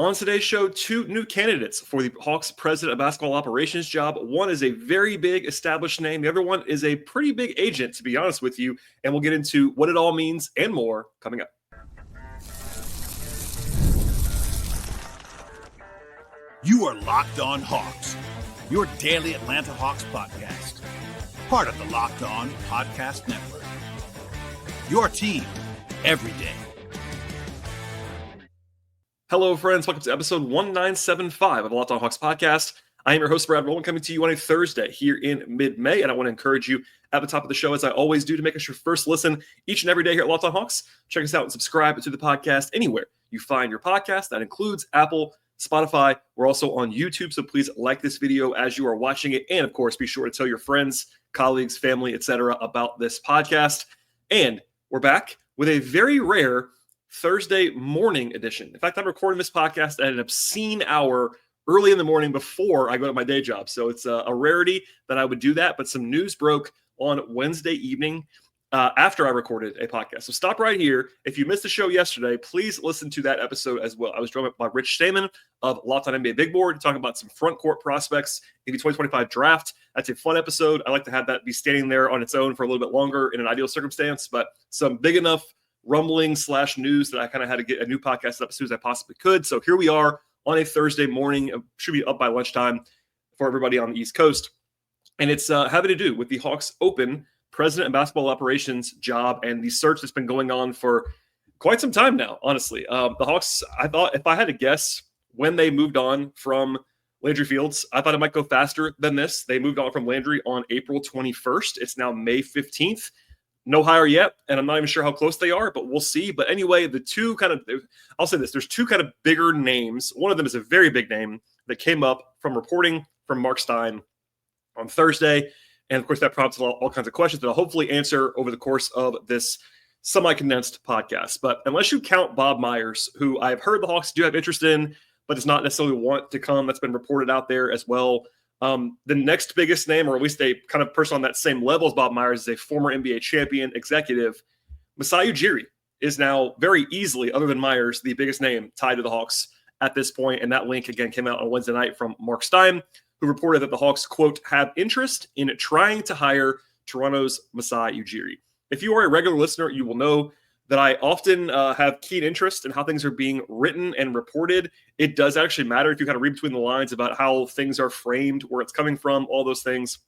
On today's show, two new candidates for the Hawks president of basketball operations job. One is a very big established name. The other one is a pretty big agent, to be honest with you. And we'll get into what it all means and more coming up. You are Locked On Hawks, your daily Atlanta Hawks podcast. Part of the Locked On Podcast Network. Your team every day. Hello, friends. Welcome to episode 1975 of the Locked On Hawks podcast. I am your host, Rowland, coming to you on a Thursday here in mid-May, and I want to encourage you at the top of the show, as I always do, to make us your first listen each and every day here at Locked On Hawks. Check us out and subscribe to the podcast anywhere you find your podcast. That includes Apple, Spotify. We're also on YouTube, so please like this video as you are watching it, and of course, be sure to tell your friends, colleagues, family, etc. about this podcast. And we're back with a very rare Thursday morning edition. In fact, I'm recording this podcast at an obscene hour early in the morning before I go to my day job. So it's a rarity that I would do that. But some news broke on Wednesday evening after I recorded a podcast. So stop right here. If you missed the show yesterday, please listen to that episode as well. I was joined by Rich Stamen of Locked On NBA Big Board talking about some front court prospects in the 2025 draft. That's a fun episode. I like to have that be standing there on its own for a little bit longer in an ideal circumstance, but some big enough rumbling / news that I kind of had to get a new podcast up as soon as I possibly could. So here we are on a Thursday morning. It should be up by lunchtime for everybody on the East Coast. And it's having to do with the Hawks Open president and basketball operations job and the search that's been going on for quite some time now, honestly. The Hawks, I thought, if I had to guess when they moved on from Landry Fields, I thought it might go faster than this. They moved on from Landry on April 21st. It's now May 15th. No hire yet, and I'm not even sure how close they are, but we'll see. But anyway, I'll say this. There's two kind of bigger names. One of them is a very big name that came up from reporting from Mark Stein on Thursday. And, of course, that prompts all kinds of questions that I'll hopefully answer over the course of this semi-condensed podcast. But unless you count Bob Myers, who I've heard the Hawks do have interest in, but does not necessarily want to come, that's been reported out there as well. The next biggest name, or at least a kind of person on that same level as Bob Myers, is a former NBA champion executive. Masai Ujiri is now very easily, other than Myers, the biggest name tied to the Hawks at this point. And that link, again, came out on Wednesday night from Mark Stein, who reported that the Hawks, quote, have interest in trying to hire Toronto's Masai Ujiri. If you are a regular listener, you will know that I often have keen interest in how things are being written and reported. It does actually matter if you kind of read between the lines about how things are framed, where it's coming from, all those things.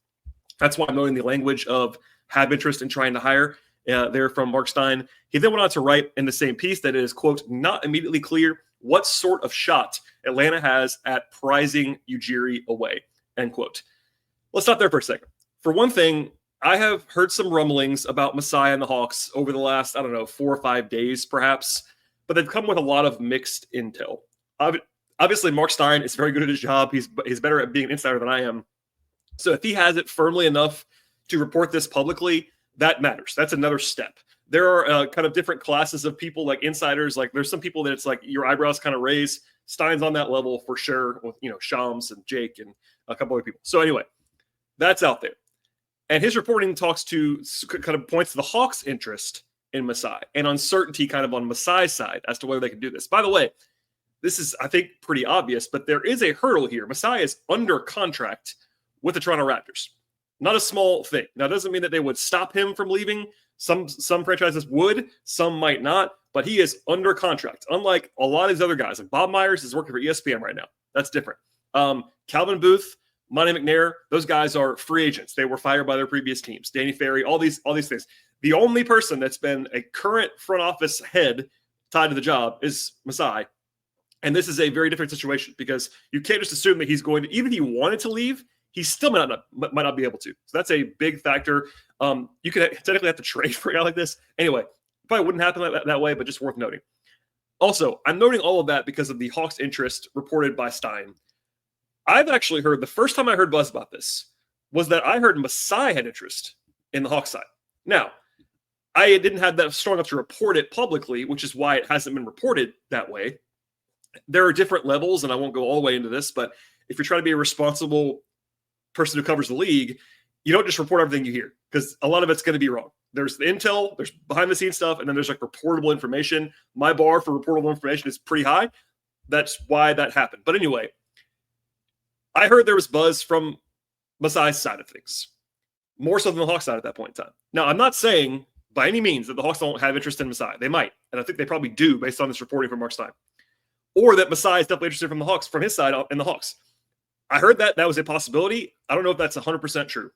That's why I'm knowing the language of have interest in trying to hire there from Mark Stein. He then went on to write in the same piece that it is, quote, not immediately clear what sort of shot Atlanta has at prizing Ujiri away, end quote. Let's stop there for a second. For one thing, I have heard some rumblings about Masai and the Hawks over the last, 4 or 5 days, perhaps, but they've come with a lot of mixed intel. Obviously, Mark Stein is very good at his job. He's better at being an insider than I am. So if he has it firmly enough to report this publicly, that matters. That's another step. There are kind of different classes of people, like insiders. Like there's some people that it's like your eyebrows kind of raise. Stein's on that level for sure, with Shams and Jake and a couple other people. So anyway, that's out there. And his reporting points to the Hawks' interest in Masai and uncertainty kind of on Masai's side as to whether they can do this. By the way, this is, I think, pretty obvious, but there is a hurdle here. Masai is under contract with the Toronto Raptors. Not a small thing. Now, it doesn't mean that they would stop him from leaving. Some franchises would, some might not, but he is under contract. Unlike a lot of these other guys, like Bob Myers is working for ESPN right now. That's different. Calvin Booth, Monty McNair, those guys are free agents. They were fired by their previous teams. Danny Ferry, all these things. The only person that's been a current front office head tied to the job is Masai. And this is a very different situation because you can't just assume that he's going to, even if he wanted to leave, he still might not be able to. So that's a big factor. You could technically have to trade for a guy like this. Anyway, probably wouldn't happen that way, but just worth noting. Also, I'm noting all of that because of the Hawks' interest reported by Stein. I've actually heard, the first time I heard buzz about this was that I heard Masai had interest in the Hawks side. Now, I didn't have that strong enough to report it publicly, which is why it hasn't been reported that way. There are different levels, and I won't go all the way into this, but if you're trying to be a responsible person who covers the league, you don't just report everything you hear because a lot of it's going to be wrong. There's the intel, there's behind the scenes stuff, and then there's like reportable information. My bar for reportable information is pretty high. that's why that happened. But anyway, I heard there was buzz from Masai's side of things, more so than the Hawks side at that point in time. Now, I'm not saying by any means that the Hawks don't have interest in Masai. They might, and I think they probably do based on this reporting from Mark Stein. Or that Masai is definitely interested from the Hawks, from his side in the Hawks. I heard that was a possibility. I don't know if that's 100% true.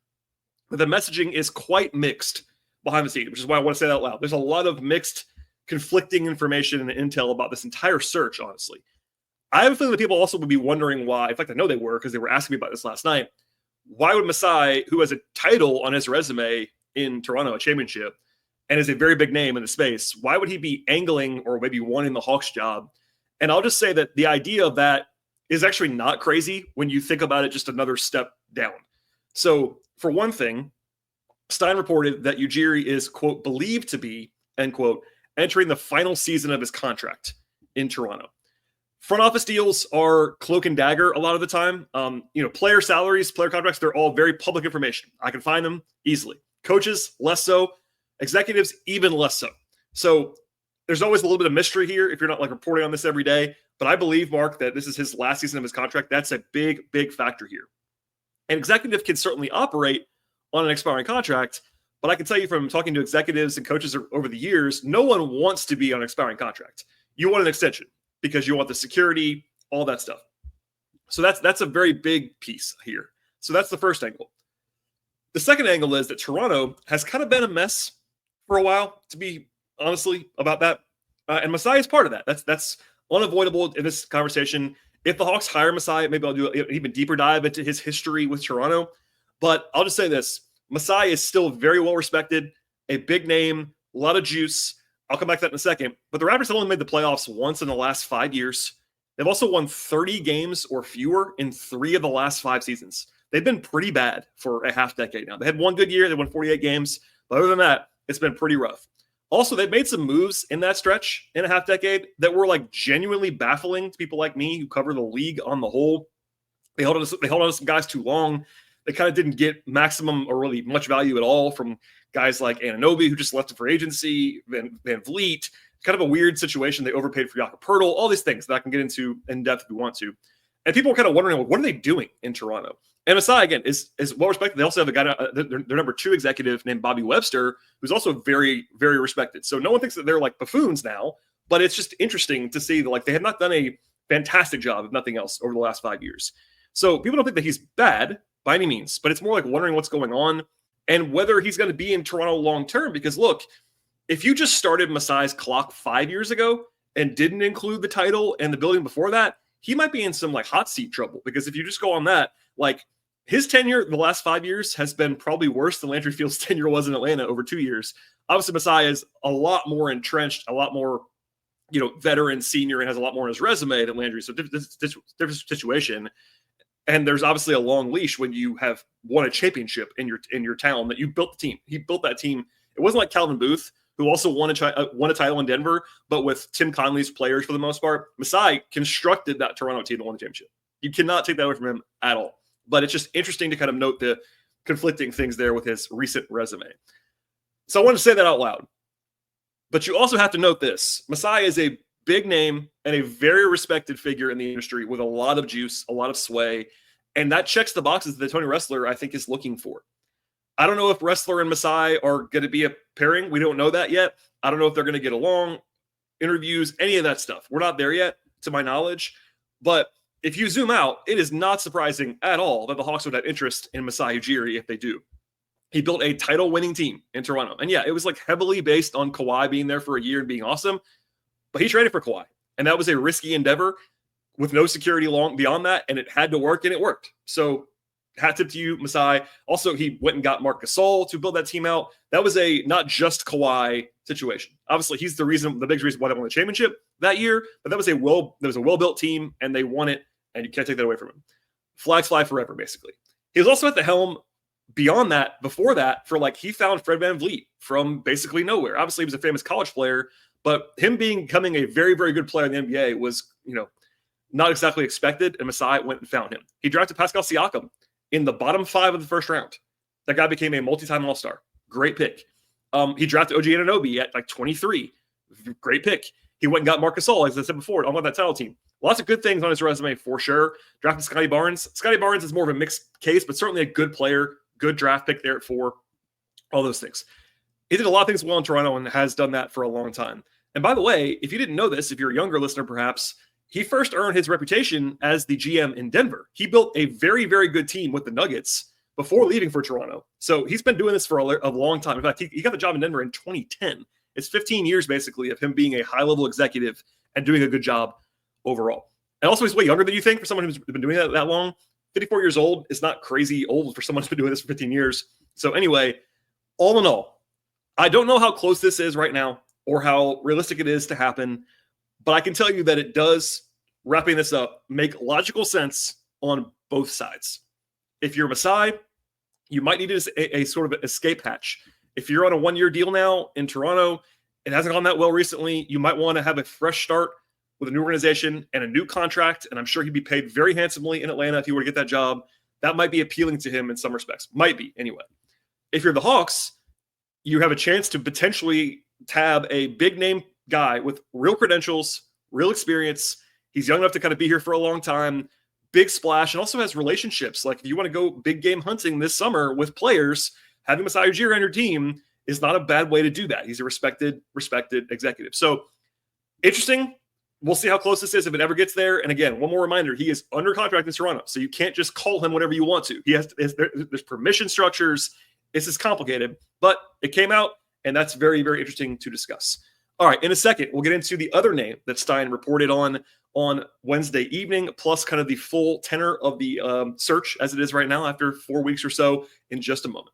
But the messaging is quite mixed behind the scenes, which is why I want to say that out loud. There's a lot of mixed, conflicting information and intel about this entire search, honestly. I have a feeling that people also would be wondering why. In fact, I know they were, because they were asking me about this last night. Why would Masai, who has a title on his resume in Toronto, a championship, and is a very big name in the space, why would he be angling or maybe wanting the Hawks job? And I'll just say that the idea of that is actually not crazy when you think about it just another step down. So, for one thing, Stein reported that Ujiri is, quote, believed to be, end quote, entering the final season of his contract in Toronto. Front office deals are cloak and dagger a lot of the time. Player salaries, player contracts, they're all very public information. I can find them easily. Coaches, less so. Executives, even less so. So there's always a little bit of mystery here if you're not like reporting on this every day. But I believe, Mark, that this is his last season of his contract. That's a big, big factor here. An executive can certainly operate on an expiring contract, but I can tell you from talking to executives and coaches over the years, no one wants to be on an expiring contract. You want an extension because you want the security, all that stuff. So that's a very big piece here. So that's the first angle. The second angle is that Toronto has kind of been a mess for a while, to be honestly about that. And Masai is part of that. That's unavoidable in this conversation. If the Hawks hire Masai, maybe I'll do an even deeper dive into his history with Toronto. But I'll just say this. Masai is still very well respected, a big name, a lot of juice. I'll come back to that in a second. But the Raptors have only made the playoffs once in the last 5 years. They've also won 30 games or fewer in 3 of the last 5 seasons. They've been pretty bad for a half decade now. They had one good year. They won 48 games. But other than that, it's been pretty rough. Also, they've made some moves in that stretch in a half decade that were like genuinely baffling to people like me who cover the league on the whole. They held on to some guys too long. They kind of didn't get maximum or really much value at all from guys like Anunoby, who just left for agency, Van Vliet. Kind of a weird situation. They overpaid for Jakob Poeltl, all these things that I can get into in depth if we want to. And people are kind of wondering, what are they doing in Toronto? And Masai, again, is well respected. They also have a guy, their number 2 executive named Bobby Webster, who's also very, very respected. So no one thinks that they're like buffoons now, but it's just interesting to see that like they have not done a fantastic job, if nothing else, over the last 5 years. So people don't think that he's bad by any means, but it's more like wondering what's going on and whether he's going to be in Toronto long term. Because look, if you just started Masai's clock 5 years ago and didn't include the title and the building before that, he might be in some like hot seat trouble. Because if you just go on that, like his tenure the last 5 years has been probably worse than Landry Field's tenure was in Atlanta over 2 years. Obviously, Masai is a lot more entrenched, a lot more, veteran, senior, and has a lot more on his resume than Landry. So different situation. And there's obviously a long leash when you have won a championship in your town that you built the team. He built that team. It wasn't like Calvin Booth, who also won a title in Denver, but with Tim Conley's players for the most part. Masai constructed that Toronto team that won the championship. You cannot take that away from him at all. But it's just interesting to kind of note the conflicting things there with his recent resume. So I want to say that out loud. But you also have to note this. Masai is a big name and a very respected figure in the industry with a lot of juice, a lot of sway. And that checks the boxes that Tony Ressler, I think, is looking for. I don't know if Ressler and Masai are going to be a pairing. We don't know that yet. I don't know if they're going to get along, interviews, any of that stuff. We're not there yet, to my knowledge. But if you zoom out, it is not surprising at all that the Hawks would have interest in Masai Ujiri if they do. He built a title-winning team in Toronto. And yeah, it was like heavily based on Kawhi being there for a year and being awesome. But he traded for Kawhi. And that was a risky endeavor with no security long beyond that. And it had to work, and it worked. So hat tip to you, Masai. Also, he went and got Marc Gasol to build that team out. That was a not just Kawhi situation. Obviously, he's the biggest reason why they won the championship that year. But that was a well-built team, and they won it, and you can't take that away from him. Flags fly forever, basically. He was also at the helm beyond that, before that, for he found Fred VanVleet from basically nowhere. Obviously, he was a famous college player, but him becoming a very, very good player in the NBA was, not exactly expected, and Masai went and found him. He drafted Pascal Siakam in the bottom 5 of the first round. That guy became a multi-time All-Star. Great pick. He drafted OG Anunoby at 23. Great pick. He went and got Marc Gasol, as I said before, on that title team. Lots of good things on his resume for sure. Drafted Scotty Barnes. Scotty Barnes is more of a mixed case, but certainly a good player, good draft pick there at 4, all those things. He did a lot of things well in Toronto and has done that for a long time. And by the way, if you didn't know this, if you're a younger listener perhaps, he first earned his reputation as the GM in Denver. He built a very, very good team with the Nuggets before leaving for Toronto. So he's been doing this for a long time. In fact, he got the job in Denver in 2010. It's 15 years basically of him being a high-level executive and doing a good job overall. And also he's way younger than you think for someone who's been doing that long. 54 years old is not crazy old for someone who's been doing this for 15 years. So anyway, all in all, I don't know how close this is right now or how realistic it is to happen, but I can tell you that it does, wrapping this up, make logical sense on both sides. If you're Masai, you might need a sort of escape hatch. If you're on a 1-year deal now in Toronto, it hasn't gone that well recently, you might want to have a fresh start with a new organization and a new contract, and I'm sure he'd be paid very handsomely in Atlanta if he were to get that job. That might be appealing to him in some respects. Might be, anyway. If you're the Hawks, you have a chance to potentially tab a big-name guy with real credentials, real experience. He's young enough to kind of be here for a long time, big splash, and also has relationships. Like if you want to go big game hunting this summer with players, having Masai Ujiri on your team is not a bad way to do that. He's a respected executive. So interesting. We'll see how close this is if it ever gets there. And again, one more reminder, he is under contract in Toronto, so you can't just call him whatever you want to. There's permission structures. This is complicated, but it came out, and that's very, very interesting to discuss. All right, in a second, we'll get into the other name that Stein reported on Wednesday evening, plus kind of the full tenor of the search as it is right now after 4 weeks or so in just a moment.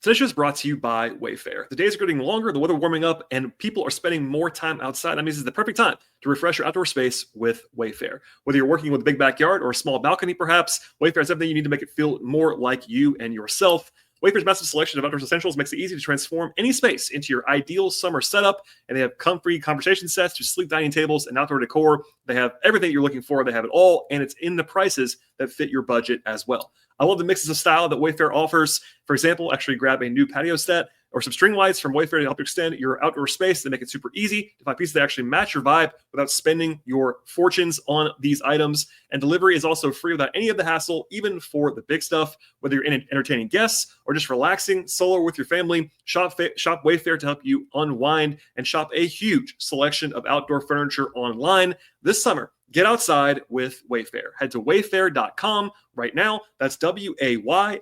Today's show is brought to you by Wayfair. The days are getting longer, the weather warming up, and people are spending more time outside. That means it's the perfect time to refresh your outdoor space with Wayfair. Whether you're working with a big backyard or a small balcony, perhaps, Wayfair has everything you need to make it feel more like you and yourself. Wayfair's massive selection of outdoor essentials makes it easy to transform any space into your ideal summer setup, and they have comfy conversation sets to sleek dining tables and outdoor decor. They have everything you're looking for. They have it all, and it's in the prices that fit your budget as well. I love the mixes of style that Wayfair offers. For example, actually grab a new patio set or some string lights from Wayfair to help you extend your outdoor space. They make it super easy to find pieces that actually match your vibe without spending your fortunes on these items. And delivery is also free without any of the hassle, even for the big stuff. Whether you're entertaining guests or just relaxing solo with your family, shop Wayfair to help you unwind and shop a huge selection of outdoor furniture online this summer. Get outside with Wayfair. Head to wayfair.com right now. That's Wayfair.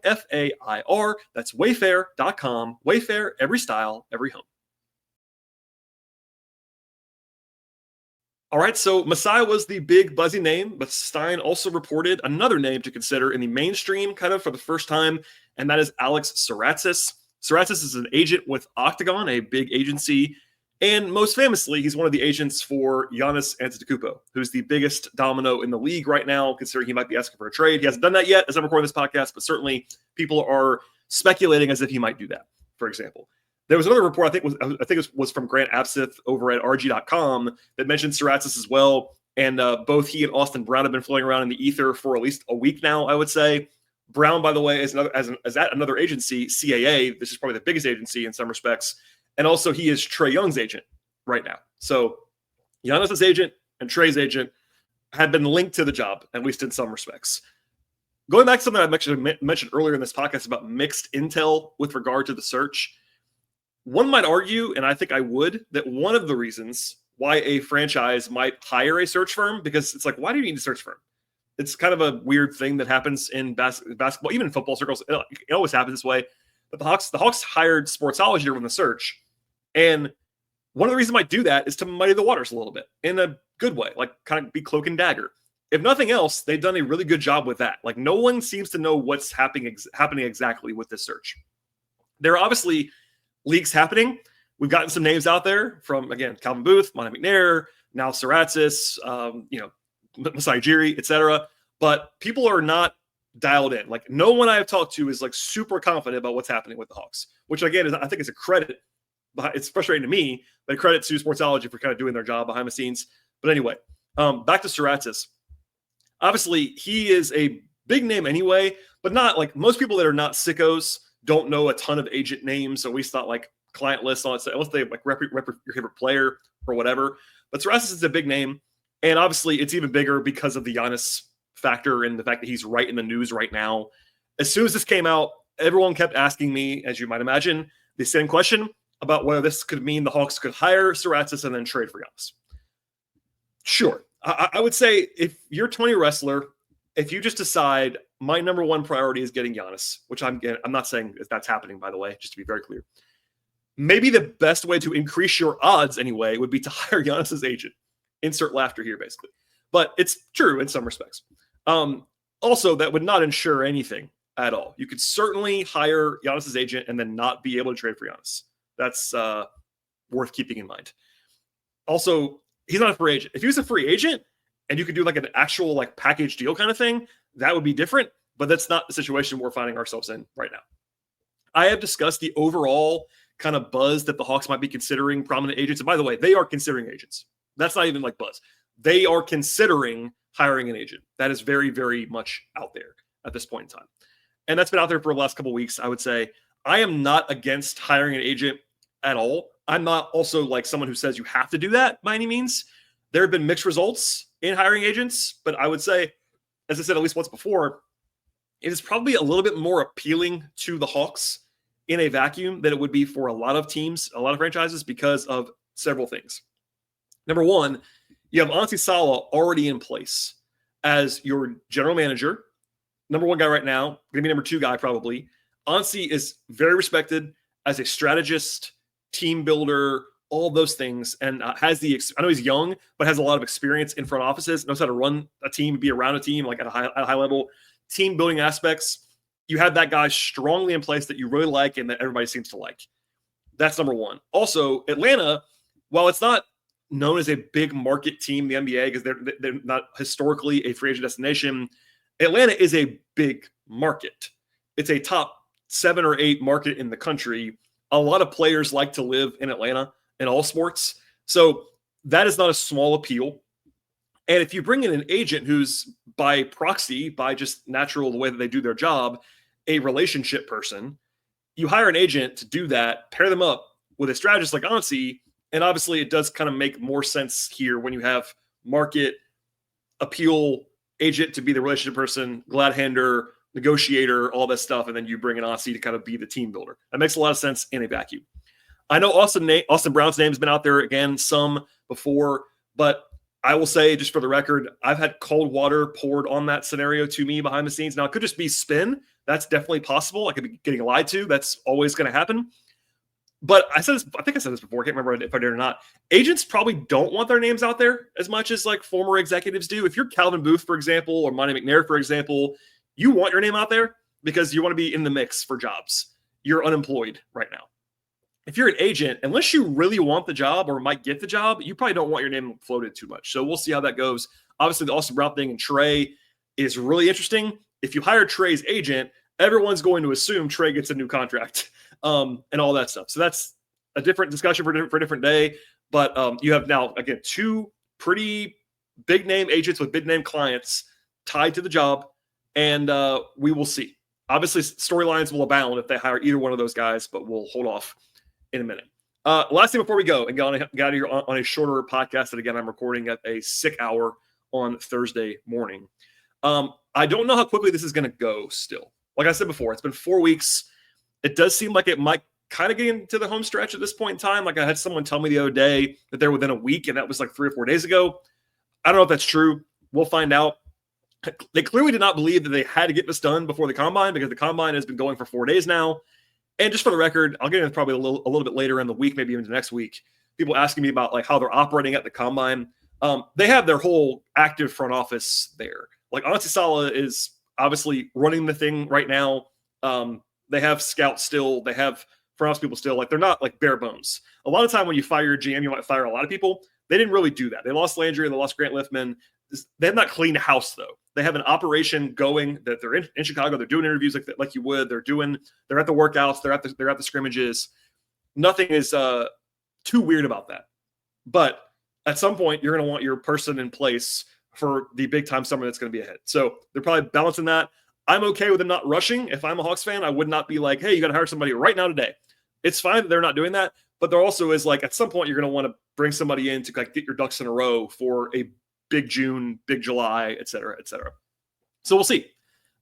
That's wayfair.com. Wayfair, every style, every home. All right, so Masai was the big buzzy name, but Stein also reported another name to consider in the mainstream kind of for the first time, and that is Alex Saratsis. Saratsis is an agent with Octagon, a big agency. And most famously, he's one of the agents for Giannis Antetokounmpo, who's the biggest domino in the league right now, considering he might be asking for a trade. He hasn't done that yet as I'm recording this podcast, but certainly people are speculating as if he might do that, for example. There was another report, I think it was from Grant Absith over at RG.com that mentioned Saratsis as well. And both he and Austin Brown have been floating around in the ether for at least a week now, I would say. Brown, by the way, is at another agency, CAA. This is probably the biggest agency in some respects. And also he is Trae Young's agent right now. So Giannis' agent and Trae's agent had been linked to the job, at least in some respects. Going back to something I mentioned earlier in this podcast about mixed intel with regard to the search, one might argue, and I think I would, that one of the reasons why a franchise might hire a search firm, because it's like, why do you need a search firm? It's kind of a weird thing that happens in basketball, even in football circles. It always happens this way. But the Hawks hired Sportsology to run the search. And one of the reasons I might do that is to muddy the waters a little bit in a good way, like kind of be cloak and dagger. If nothing else, they've done a really good job with that. Like no one seems to know what's happening exactly with this search. There are obviously leaks happening. We've gotten some names out there from, again, Calvin Booth, Monte McNair, now Saratsis, Masai Ujiri, etc. But people are not dialed in. Like no one I have talked to is like super confident about what's happening with the Hawks, which again I think is a credit. It's frustrating to me, but credit to Sportsology for kind of doing their job behind the scenes. But anyway, back to Saratsis. Obviously, he is a big name anyway, but not like most people that are not sickos don't know a ton of agent names. So we thought like client list, unless they like rep your favorite player or whatever. But Saratsis is a big name, and obviously it's even bigger because of the Giannis factor and the fact that he's right in the news right now. As soon as this came out, everyone kept asking me, as you might imagine, the same question about whether this could mean the Hawks could hire Saratsis and then trade for Giannis. Sure. I would say if you're a 20 wrestler, if you just decide my number one priority is getting Giannis, which I'm not saying if that's happening, by the way, just to be very clear. Maybe the best way to increase your odds anyway would be to hire Giannis's agent. Insert laughter here, basically. But it's true in some respects. Also, that would not ensure anything at all. You could certainly hire Giannis's agent and then not be able to trade for Giannis. That's worth keeping in mind. Also, he's not a free agent. If he was a free agent and you could do like an actual like package deal kind of thing, that would be different. But that's not the situation we're finding ourselves in right now. I have discussed the overall kind of buzz that the Hawks might be considering prominent agents. And by the way, they are considering agents. That's not even like buzz. They are considering hiring an agent. That is very, very much out there at this point in time. And that's been out there for the last couple of weeks, I would say. I am not against hiring an agent at all. I'm not also like someone who says you have to do that by any means. There have been mixed results in hiring agents, but I would say, as I said at least once before, it is probably a little bit more appealing to the Hawks in a vacuum than it would be for a lot of teams, a lot of franchises, because of several things. Number one, you have Ansi Salah already in place as your general manager. Number one guy right now, going to be number two guy probably. Ansi is very respected as a strategist, team builder, all those things, and has I know he's young, but has a lot of experience in front offices, knows how to run a team, be around a team, like at a high level, team building aspects. You have that guy strongly in place that you really like and that everybody seems to like. That's number one. Also, Atlanta, while it's not known as a big market team in the NBA because they're not historically a free agent destination, Atlanta is a big market. It's a top 7 or 8 market in the country. A lot of players like to live in Atlanta in all sports. So that is not a small appeal. And if you bring in an agent who's by proxy, by just natural, the way that they do their job, a relationship person, you hire an agent to do that, pair them up with a strategist like Ansi, and obviously it does kind of make more sense here when you have market appeal agent to be the relationship person, glad-hander, negotiator, all that stuff, and then you bring in Ansi to kind of be the team builder. That makes a lot of sense in a vacuum. I know Austin Brown's name has been out there again, some before, but I will say, just for the record, I've had cold water poured on that scenario to me behind the scenes. Now, it could just be spin. That's definitely possible. I could be getting lied to. That's always going to happen. But I think I said this before. I can't remember if I did or not. Agents probably don't want their names out there as much as like former executives do. If you're Calvin Booth, for example, or Monty McNair, for example, you want your name out there because you want to be in the mix for jobs. You're unemployed right now. If you're an agent, unless you really want the job or might get the job, you probably don't want your name floated too much. So we'll see how that goes. Obviously, the Austin Brown thing and Trey is really interesting. If you hire Trey's agent, everyone's going to assume Trey gets a new contract and all that stuff. So that's a different discussion for a different day. But you have now, again, 2 pretty big-name agents with big-name clients tied to the job, and we will see. Obviously, storylines will abound if they hire either one of those guys, but we'll hold off in a minute. Last thing before we go and got here on a shorter podcast that, again, I'm recording at a sick hour on Thursday morning. I don't know how quickly this is going to go still. Like I said before, it's been 4 weeks. It does seem like it might kind of get into the home stretch at this point in time. Like I had someone tell me the other day that they're within a week, and that was like 3 or 4 days ago. I don't know if that's true. We'll find out. They clearly did not believe that they had to get this done before the Combine because the Combine has been going for 4 days now. And just for the record, I'll get into probably a little bit later in the week, maybe even the next week. People asking me about like how they're operating at the Combine. They have their whole active front office there. Like Ansi Salah is obviously running the thing right now. They have scouts still. They have front office people still. Like they're not like bare bones. A lot of time when you fire your GM, you might fire a lot of people. They didn't really do that. They lost Landry and they lost Grant Liffman. They have not cleaned house though. They have an operation going that they're in Chicago. They're doing interviews like you would. They're at the workouts. They're at the scrimmages. Nothing is too weird about that. But at some point, you're going to want your person in place for the big time summer that's going to be ahead. So they're probably balancing that. I'm okay with them not rushing. If I'm a Hawks fan, I would not be like, hey, you got to hire somebody right now today. it's fine that they're not doing that, but there also is like, at some point, you're going to want to bring somebody in to like get your ducks in a row for a big June, big July, et cetera, et cetera. So we'll see.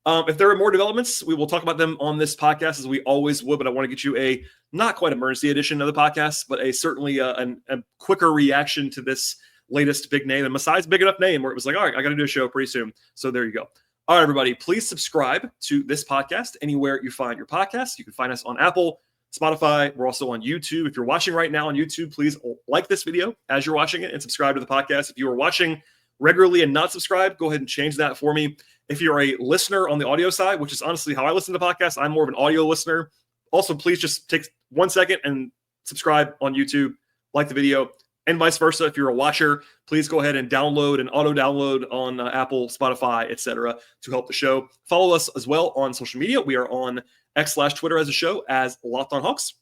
If there are more developments, we will talk about them on this podcast as we always would, but I want to get you a not quite emergency edition of the podcast, but certainly a quicker reaction to this latest big name. And Masai's big enough name where it was like, all right, I got to do a show pretty soon. So there you go. All right, everybody, please subscribe to this podcast anywhere you find your podcasts. You can find us on Apple, Spotify. We're also on YouTube. If you're watching right now on YouTube, please like this video as you're watching it and subscribe to the podcast. If you are watching regularly and not subscribed, go ahead and change that for me. If you're a listener on the audio side, which is honestly how I listen to podcasts, I'm more of an audio listener. Also, please just take 1 second and subscribe on YouTube, like the video, and vice versa. If you're a watcher, please go ahead and download and auto-download on Apple, Spotify, etc. to help the show. Follow us as well on social media. We are on X/Twitter as a show as Locked On Hawks.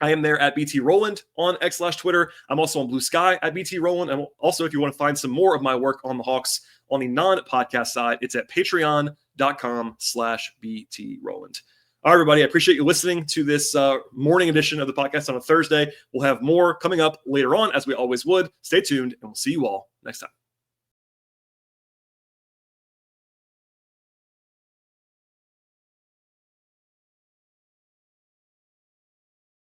I am there at BT Rowland on X/Twitter. I'm also on Blue Sky at BT Rowland. And also, if you want to find some more of my work on the Hawks on the non-podcast side, it's at patreon.com/BT Rowland. All right, everybody, I appreciate you listening to this morning edition of the podcast on a Thursday. We'll have more coming up later on, as we always would. Stay tuned, and we'll see you all next time.